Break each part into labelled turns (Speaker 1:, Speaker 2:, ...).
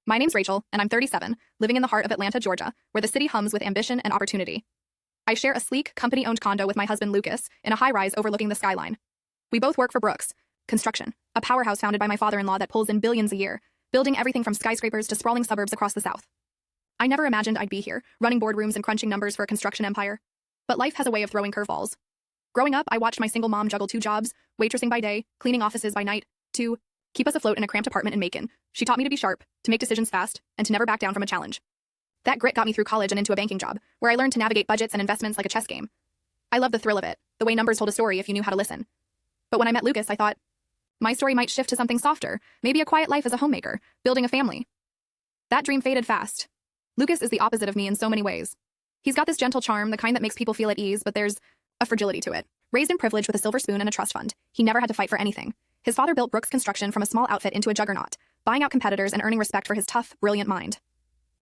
Speaker 1: My name's Rachel, and I'm 37, living in the heart of Atlanta, Georgia, where the city hums with ambition and opportunity. I share a sleek, company-owned condo with my husband Lucas in a high-rise overlooking the skyline. We both work for Brooks Construction, a powerhouse founded by my father-in-law that pulls in billions a year, building everything from skyscrapers to sprawling suburbs across the South. I never imagined I'd be here, running boardrooms and crunching numbers for a construction empire. But life has a way of throwing curveballs. Growing up, I watched my single mom juggle 2 jobs, waitressing by day, cleaning offices by night, to keep us afloat in a cramped apartment in Macon. She taught me to be sharp, to make decisions fast, and to never back down from a challenge. That grit got me through college and into a banking job, where I learned to navigate budgets and investments like a chess game. I loved the thrill of it, the way numbers told a story if you knew how to listen. But when I met Lucas, I thought, my story might shift to something softer, maybe a quiet life as a homemaker, building a family. That dream faded fast. Lucas is the opposite of me in so many ways. He's got this gentle charm, the kind that makes people feel at ease, but there's a fragility to it. Raised in privilege with a silver spoon and a trust fund, he never had to fight for anything. His father built Brooks Construction from a small outfit into a juggernaut, buying out competitors and earning respect for his tough, brilliant mind.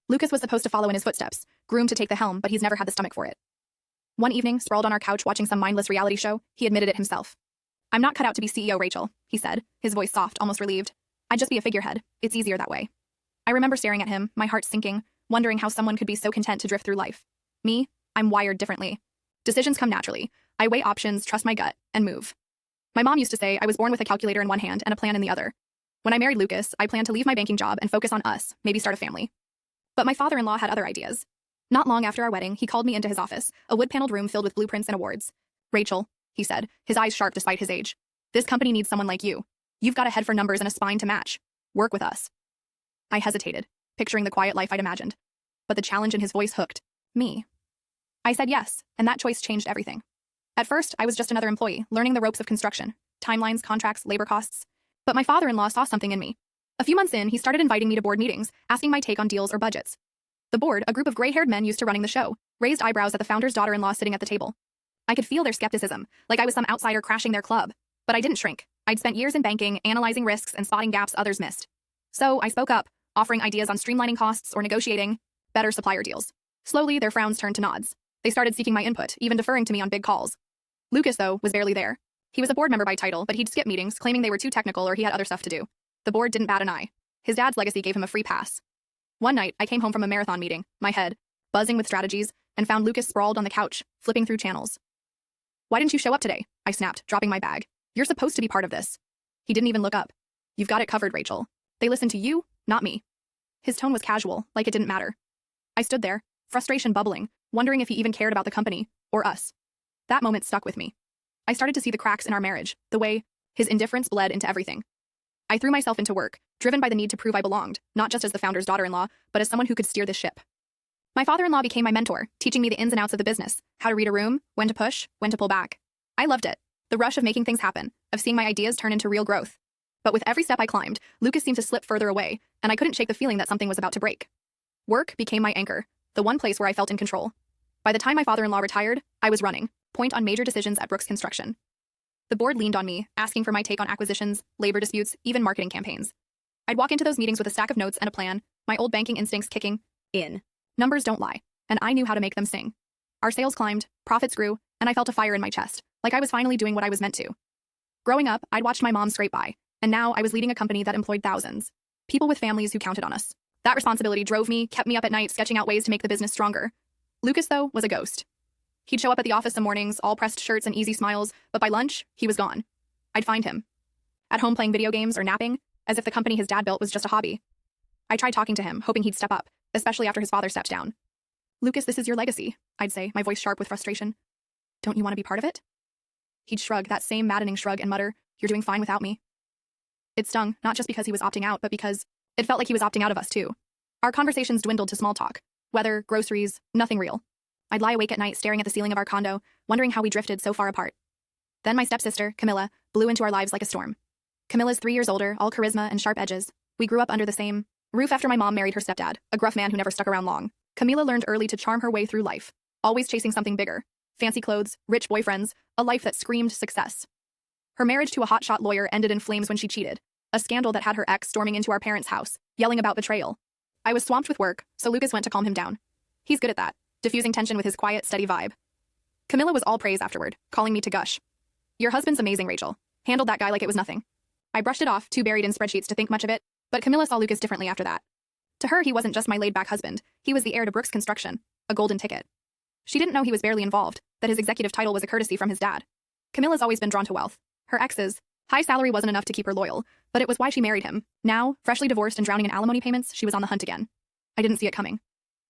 Speaker 1: Lucas was supposed to follow in his footsteps, groomed to take the helm, but he's never had the stomach for it. One evening, sprawled on our couch watching some mindless reality show, he admitted it himself. "I'm not cut out to be CEO, Rachel," he said, his voice soft, almost relieved. "I'd just be a figurehead. It's easier that way." I remember staring at him, my heart sinking, wondering how someone could be so content to drift through life. Me, I'm wired differently. Decisions come naturally. I weigh options, trust my gut, and move. My mom used to say I was born with a calculator in one hand and a plan in the other. When I married Lucas, I planned to leave my banking job and focus on us, maybe start a family. But my father-in-law had other ideas. Not long after our wedding, he called me into his office, a wood-paneled room filled with blueprints and awards. "Rachel," he said, his eyes sharp despite his age, "this company needs someone like you. You've got a head for numbers and a spine to match. Work with us." I hesitated, picturing the quiet life I'd imagined. But the challenge in his voice hooked me. I said yes, and that choice changed everything. At first, I was just another employee, learning the ropes of construction, timelines, contracts, labor costs. But my father-in-law saw something in me. A few months in, he started inviting me to board meetings, asking my take on deals or budgets. The board, a group of gray-haired men used to running the show, raised eyebrows at the founder's daughter-in-law sitting at the table. I could feel their skepticism, like I was some outsider crashing their club. But I didn't shrink. I'd spent years in banking, analyzing risks and spotting gaps others missed. So I spoke up, offering ideas on streamlining costs or negotiating better supplier deals. Slowly, their frowns turned to nods. They started seeking my input, even deferring to me on big calls. Lucas, though, was barely there. He was a board member by title, but he'd skip meetings, claiming they were too technical or he had other stuff to do. The board didn't bat an eye. His dad's legacy gave him a free pass. One night, I came home from a marathon meeting, my head buzzing with strategies, and found Lucas sprawled on the couch, flipping through channels. "Why didn't you show up today?" I snapped, dropping my bag. "You're supposed to be part of this." He didn't even look up. "You've got it covered, Rachel. They listened to you, not me." His tone was casual, like it didn't matter. I stood there, frustration bubbling, wondering if he even cared about the company, or us. That moment stuck with me. I started to see the cracks in our marriage, the way his indifference bled into everything. I threw myself into work, driven by the need to prove I belonged, not just as the founder's daughter-in-law, but as someone who could steer the ship. My father-in-law became my mentor, teaching me the ins and outs of the business, how to read a room, when to push, when to pull back. I loved it, the rush of making things happen, of seeing my ideas turn into real growth. But with every step I climbed, Lucas seemed to slip further away, and I couldn't shake the feeling that something was about to break. Work became my anchor, the one place where I felt in control. By the time my father-in-law retired, I was running point on major decisions at Brooks Construction. The board leaned on me, asking for my take on acquisitions, labor disputes, even marketing campaigns. I'd walk into those meetings with a stack of notes and a plan, my old banking instincts kicking in. Numbers don't lie, and I knew how to make them sing. Our sales climbed, profits grew, and I felt a fire in my chest, like I was finally doing what I was meant to. Growing up, I'd watched my mom scrape by, and now I was leading a company that employed thousands. People with families who counted on us. That responsibility drove me, kept me up at night, sketching out ways to make the business stronger. Lucas, though, was a ghost. He'd show up at the office some mornings, all pressed shirts and easy smiles, but by lunch, he was gone. I'd find him. At home playing video games or napping, as if the company his dad built was just a hobby. I tried talking to him, hoping he'd step up, especially after his father stepped down. "Lucas, this is your legacy," I'd say, my voice sharp with frustration. "Don't you want to be part of it?" He'd shrug, that same maddening shrug, and mutter, "You're doing fine without me." It stung, not just because he was opting out, but because it felt like he was opting out of us too. Our conversations dwindled to small talk. Weather, groceries, nothing real. I'd lie awake at night staring at the ceiling of our condo, wondering how we drifted so far apart. Then my stepsister, Camilla, blew into our lives like a storm. Camilla's 3 years older, all charisma and sharp edges. We grew up under the same roof after my mom married her stepdad, a gruff man who never stuck around long. Camilla learned early to charm her way through life, always chasing something bigger. Fancy clothes, rich boyfriends, a life that screamed success. Her marriage to a hotshot lawyer ended in flames when she cheated, a scandal that had her ex storming into our parents' house, yelling about betrayal. I was swamped with work, so Lucas went to calm him down. He's good at that, diffusing tension with his quiet, steady vibe. Camilla was all praise afterward, calling me to gush. "Your husband's amazing, Rachel. Handled that guy like it was nothing." I brushed it off, too buried in spreadsheets to think much of it, but Camilla saw Lucas differently after that. To her, he wasn't just my laid-back husband. He was the heir to Brooks Construction, a golden ticket. She didn't know he was barely involved, that his executive title was a courtesy from his dad. Camilla's always been drawn to wealth. Her ex's high salary wasn't enough to keep her loyal, but it was why she married him. Now, freshly divorced and drowning in alimony payments, she was on the hunt again. I didn't see it coming.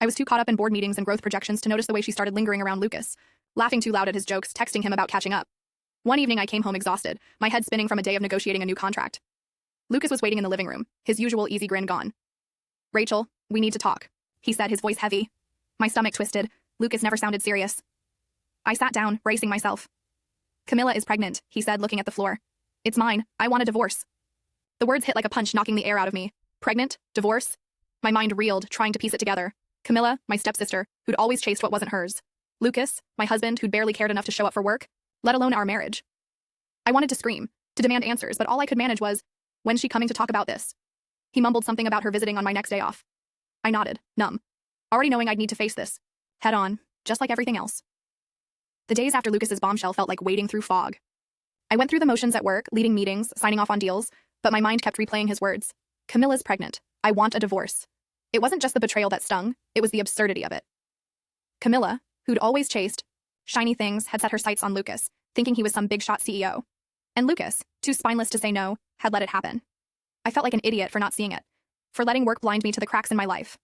Speaker 1: I was too caught up in board meetings and growth projections to notice the way she started lingering around Lucas, laughing too loud at his jokes, texting him about catching up. One evening I came home exhausted, my head spinning from a day of negotiating a new contract. Lucas was waiting in the living room, his usual easy grin gone. "Rachel, we need to talk," he said, his voice heavy. My stomach twisted. Lucas never sounded serious. I sat down, bracing myself. "Camilla is pregnant," he said, looking at the floor. "It's mine. I want a divorce." The words hit like a punch, knocking the air out of me. Pregnant? Divorce? My mind reeled, trying to piece it together. Camilla, my stepsister, who'd always chased what wasn't hers. Lucas, my husband, who'd barely cared enough to show up for work, let alone our marriage. I wanted to scream, to demand answers, but all I could manage was, "When's she coming to talk about this?" He mumbled something about her visiting on my next day off. I nodded, numb, already knowing I'd need to face this, head on, just like everything else. The days after Lucas's bombshell felt like wading through fog. I went through the motions at work, leading meetings, signing off on deals, but my mind kept replaying his words. Camilla's pregnant. I want a divorce. It wasn't just the betrayal that stung, it was the absurdity of it. Camilla, who'd always chased shiny things, had set her sights on Lucas, thinking he was some big-shot CEO. And Lucas, too spineless to say no, had let it happen. I felt like an idiot for not seeing it, for letting work blind me to the cracks in my life.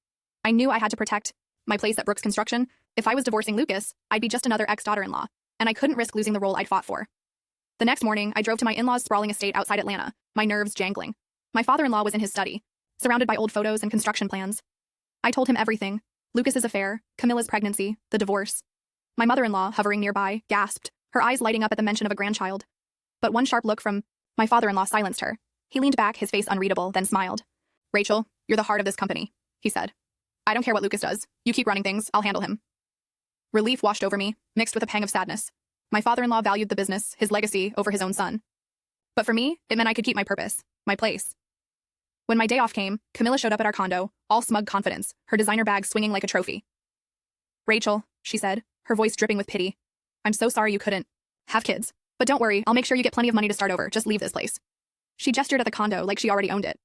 Speaker 1: I knew I had to protect my place at Brooks Construction. If I was divorcing Lucas, I'd be just another ex-daughter-in-law, and I couldn't risk losing the role I'd fought for. The next morning, I drove to my in-laws' sprawling estate outside Atlanta, my nerves jangling. My father-in-law was in his study, surrounded by old photos and construction plans. I told him everything: Lucas's affair, Camilla's pregnancy, the divorce. My mother-in-law, hovering nearby, gasped, her eyes lighting up at the mention of a grandchild. But one sharp look from my father-in-law silenced her. He leaned back, his face unreadable, then smiled. "Rachel, you're the heart of this company," he said. "I don't care what Lucas does. You keep running things, I'll handle him." Relief washed over me, mixed with a pang of sadness. My father-in-law valued the business, his legacy, over his own son. But for me, it meant I could keep my purpose, my place. When my day off came, Camilla showed up at our condo, all smug confidence, her designer bag swinging like a trophy. "Rachel," she said, her voice dripping with pity. "I'm so sorry you couldn't have kids. But don't worry, I'll make sure you get plenty of money to start over. Just leave this place." She gestured at the condo like she already owned it.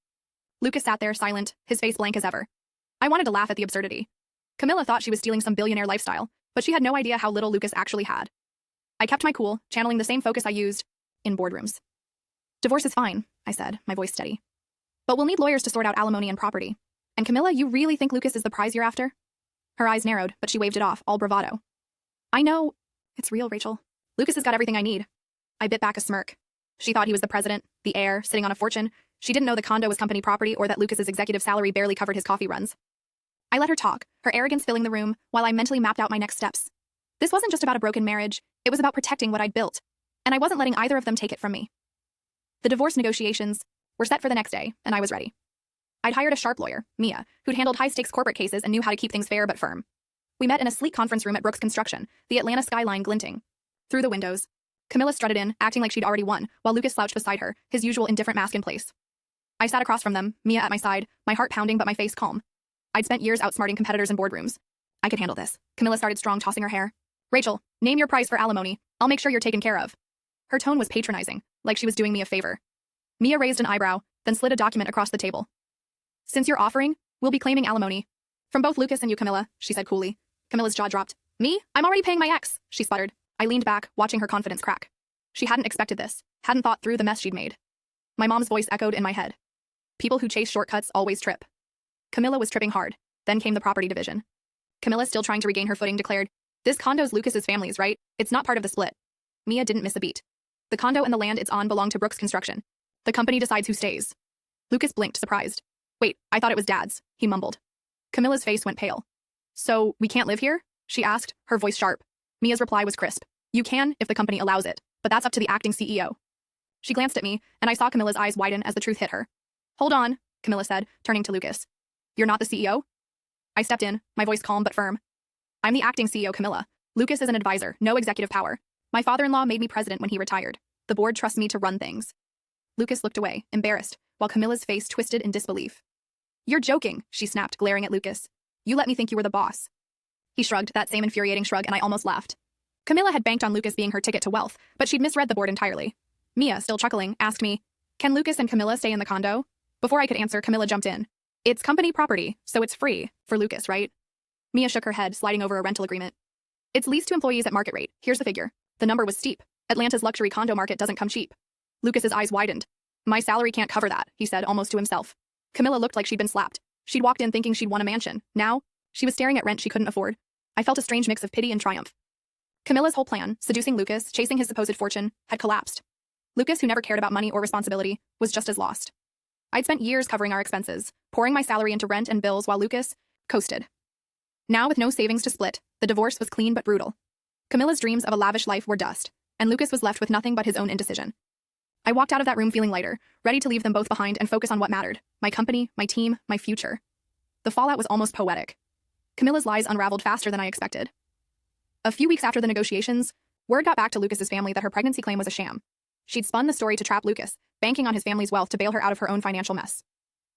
Speaker 1: Lucas sat there, silent, his face blank as ever. I wanted to laugh at the absurdity. Camilla thought she was stealing some billionaire lifestyle, but she had no idea how little Lucas actually had. I kept my cool, channeling the same focus I used in boardrooms. "Divorce is fine," I said, my voice steady. "But we'll need lawyers to sort out alimony and property. And Camilla, you really think Lucas is the prize you're after?" Her eyes narrowed, but she waved it off, all bravado. "I know. It's real, Rachel. Lucas has got everything I need." I bit back a smirk. She thought he was the president, the heir, sitting on a fortune. She didn't know the condo was company property or that Lucas's executive salary barely covered his coffee runs. I let her talk, her arrogance filling the room, while I mentally mapped out my next steps. This wasn't just about a broken marriage, it was about protecting what I'd built, and I wasn't letting either of them take it from me. The divorce negotiations were set for the next day, and I was ready. I'd hired a sharp lawyer, Mia, who'd handled high-stakes corporate cases and knew how to keep things fair but firm. We met in a sleek conference room at Brooks Construction, the Atlanta skyline glinting through the windows. Camilla strutted in, acting like she'd already won, while Lucas slouched beside her, his usual indifferent mask in place. I sat across from them, Mia at my side, my heart pounding but my face calm. I'd spent years outsmarting competitors in boardrooms. I could handle this. Camilla started strong, tossing her hair. "Rachel, name your price for alimony. I'll make sure you're taken care of." Her tone was patronizing, like she was doing me a favor. Mia raised an eyebrow, then slid a document across the table. "Since you're offering, we'll be claiming alimony from both Lucas and you, Camilla," she said coolly. Camilla's jaw dropped. "Me? I'm already paying my ex," she sputtered. I leaned back, watching her confidence crack. She hadn't expected this, hadn't thought through the mess she'd made. My mom's voice echoed in my head. People who chase shortcuts always trip. Camilla was tripping hard. Then came the property division. Camilla, still trying to regain her footing, declared, "This condo's Lucas's family's, right? It's not part of the split." Mia didn't miss a beat. "The condo and the land it's on belong to Brooks Construction. The company decides who stays." Lucas blinked, surprised. "Wait, I thought it was Dad's," he mumbled. Camilla's face went pale. "So, we can't live here?" she asked, her voice sharp. Mia's reply was crisp. "You can, if the company allows it, but that's up to the acting CEO." She glanced at me, and I saw Camilla's eyes widen as the truth hit her. "Hold on," Camilla said, turning to Lucas. "You're not the CEO?" I stepped in, my voice calm but firm. "I'm the acting CEO, Camilla. Lucas is an advisor, no executive power. My father-in-law made me president when he retired. The board trusts me to run things." Lucas looked away, embarrassed, while Camilla's face twisted in disbelief. "You're joking," she snapped, glaring at Lucas. "You let me think you were the boss." He shrugged, that same infuriating shrug, and I almost laughed. Camilla had banked on Lucas being her ticket to wealth, but she'd misread the board entirely. Mia, still chuckling, asked me, "Can Lucas and Camilla stay in the condo?" Before I could answer, Camilla jumped in. It's company property, so it's free, for Lucas, right? Mia shook her head, sliding over a rental agreement. It's leased to employees at market rate. Here's the figure. The number was steep. Atlanta's luxury condo market doesn't come cheap. Lucas's eyes widened. My salary can't cover that, he said, almost to himself. Camilla looked like she'd been slapped. She'd walked in thinking she'd won a mansion. Now, she was staring at rent she couldn't afford. I felt a strange mix of pity and triumph. Camilla's whole plan, seducing Lucas, chasing his supposed fortune, had collapsed. Lucas, who never cared about money or responsibility, was just as lost. I'd spent years covering our expenses, pouring my salary into rent and bills while Lucas coasted. Now, with no savings to split, the divorce was clean but brutal. Camilla's dreams of a lavish life were dust, and Lucas was left with nothing but his own indecision. I walked out of that room feeling lighter, ready to leave them both behind and focus on what mattered: my company, my team, my future. The fallout was almost poetic. Camilla's lies unraveled faster than I expected. A few weeks after the negotiations, word got back to Lucas's family that her pregnancy claim was a sham. She'd spun the story to trap Lucas, banking on his family's wealth to bail her out of her own financial mess.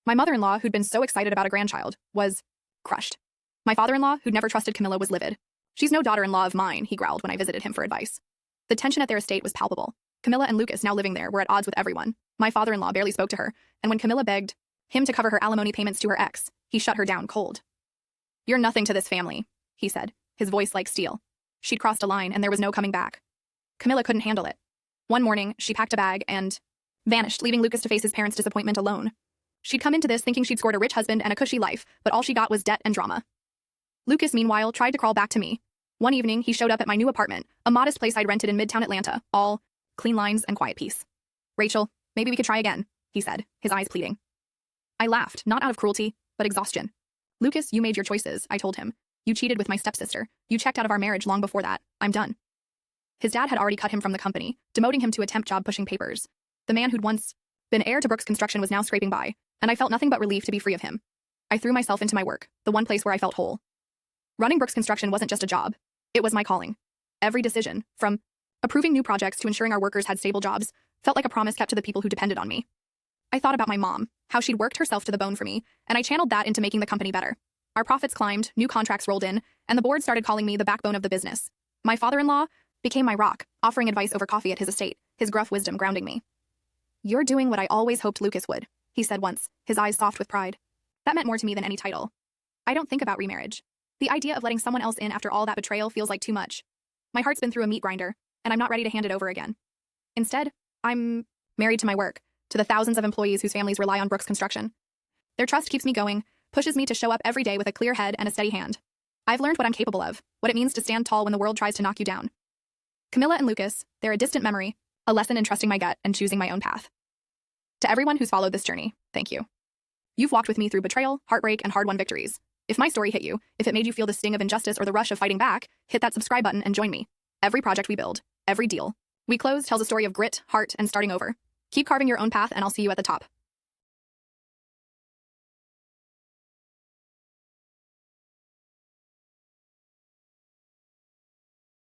Speaker 1: My mother-in-law, who'd been so excited about a grandchild, was crushed. My father-in-law, who'd never trusted Camilla, was livid. She's no daughter-in-law of mine, he growled when I visited him for advice. The tension at their estate was palpable. Camilla and Lucas, now living there, were at odds with everyone. My father-in-law barely spoke to her, and when Camilla begged him to cover her alimony payments to her ex, he shut her down cold. You're nothing to this family, he said, his voice like steel. She'd crossed a line, and there was no coming back. Camilla couldn't handle it. One morning, she packed a bag and vanished, leaving Lucas to face his parents' disappointment alone. She'd come into this thinking she'd scored a rich husband and a cushy life, but all she got was debt and drama. Lucas, meanwhile, tried to crawl back to me. One evening, he showed up at my new apartment, a modest place I'd rented in Midtown Atlanta, all clean lines and quiet peace. Rachel, maybe we could try again, he said, his eyes pleading. I laughed, not out of cruelty, but exhaustion. Lucas, you made your choices, I told him. You cheated with my stepsister. You checked out of our marriage long before that. I'm done. His dad had already cut him from the company, demoting him to a temp job pushing papers. The man who'd once been heir to Brooks Construction was now scraping by, and I felt nothing but relief to be free of him. I threw myself into my work, the one place where I felt whole. Running Brooks Construction wasn't just a job. It was my calling. Every decision, from approving new projects to ensuring our workers had stable jobs, felt like a promise kept to the people who depended on me. I thought about my mom, how she'd worked herself to the bone for me, and I channeled that into making the company better. Our profits climbed, new contracts rolled in, and the board started calling me the backbone of the business. My father-in-law became my rock, offering advice over coffee at his estate, his gruff wisdom grounding me. You're doing what I always hoped Lucas would, he said once, his eyes soft with pride. That meant more to me than any title. I don't think about remarriage. The idea of letting someone else in after all that betrayal feels like too much. My heart's been through a meat grinder, and I'm not ready to hand it over again. Instead, I'm married to my work, to the thousands of employees whose families rely on Brooks Construction. Their trust keeps me going, pushes me to show up every day with a clear head and a steady hand. I've learned what I'm capable of, what it means to stand tall when the world tries to knock you down. Camilla and Lucas, they're a distant memory, a lesson in trusting my gut and choosing my own path. To everyone who's followed this journey, thank you. You've walked with me through betrayal, heartbreak, and hard-won victories. If my story hit you, if it made you feel the sting of injustice or the rush of fighting back, hit that subscribe button and join me. Every project we build, every deal we close tells a story of grit, heart, and starting over. Keep carving your own path, and I'll see you at the top.